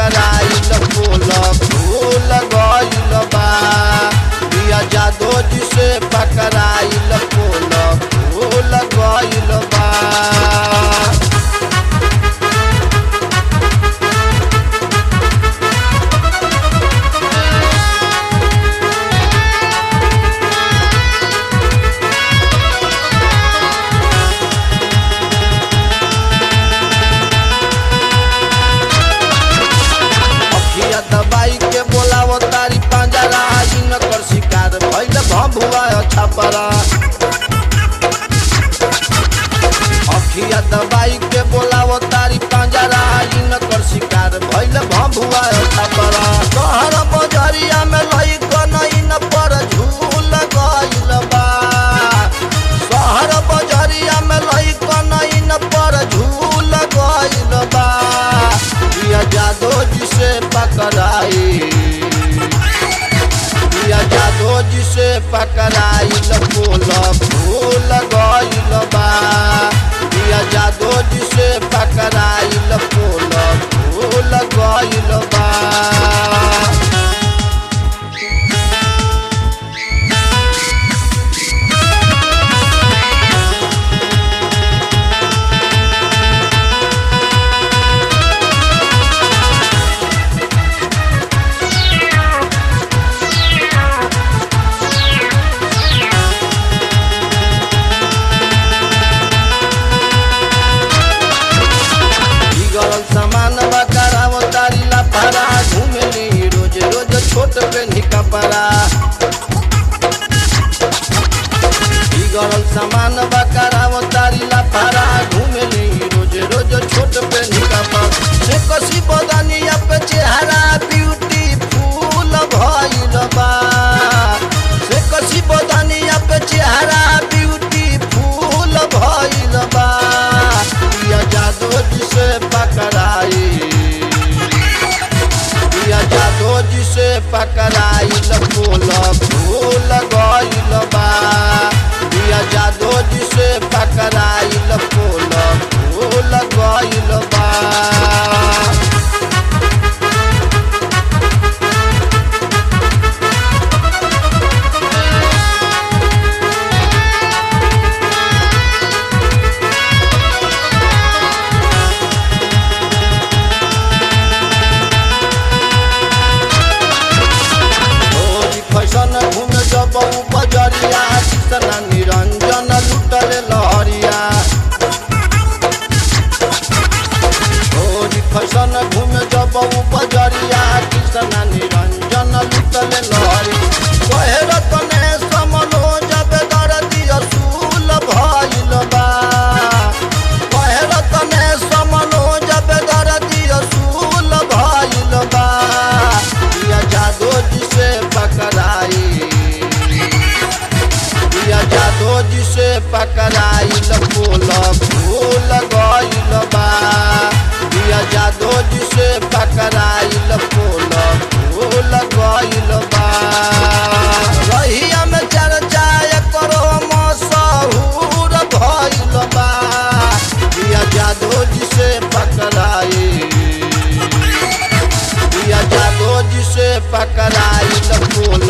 पकड़ाइल पोल खुल गइल बा। दिया जादो जी से पकड़ाइल पोल खुल गइल बा। दबाई के बोलावो तारी पंजरा इन कर शिकार भइल भभुआ छपरा। अखिया दबाई के बोलावो तारी पंजरा इन कर शिकार भइल भभुआ छपरा। शहर बजरिया में लइकन इन पर झूल गइल बा। शहर बजरिया में लइकन इन पर झूल गइल बा। दिया जादो जी से पकड़ाई, दिया जादो जी से पकड़ाइल पोल खुल गइल बा। दिया जादो जी से पकड़ाइल पोल खुल गइल बा। सामान बकराव तारी लफड़ा घूमेली रोज रोज छोट पेन्ही कपड़ा। बिगड़ल सामान बकराव तारी लफड़ा घूमेली रोज रोज छोट पेन्ही कपड़ा। से कसी बदनिया पे चेहरा ब्यूटीफुल भइल बा। से कसी बदनिया पे चेहरा ब्यूटीफुल भइल बा। दिया जादो जी से पकड़ाई, दिया जादो जी से पकड़ाइल पोल खुल गइल बा। दिया जादो जी से पकड़ाइल पोल खुल गइल बा। फैशन घूम जब बजरिया कृष्ण निरंजन लुटल लहरिया। फैशन घूम जब बजरिया कृष्ण निरंजन लुटल लहरी। कहेर तने समलो जब दर्दी असूल भइल बा। कहेर तने समलो जब दर्दी असूल भइल बा। दिया जादो जी से पकड़ाई, दिया जादो जी से पकड़ाइल पोल खुल गइल बा। दिया जादो जी से पकड़ाइल पोल खुल गइल बा। रहिया में चर्चा करो मशहूर भइल बा। दिया जादो जी से पकड़ाई, दिया जादो जी से पकड़ाइल पोल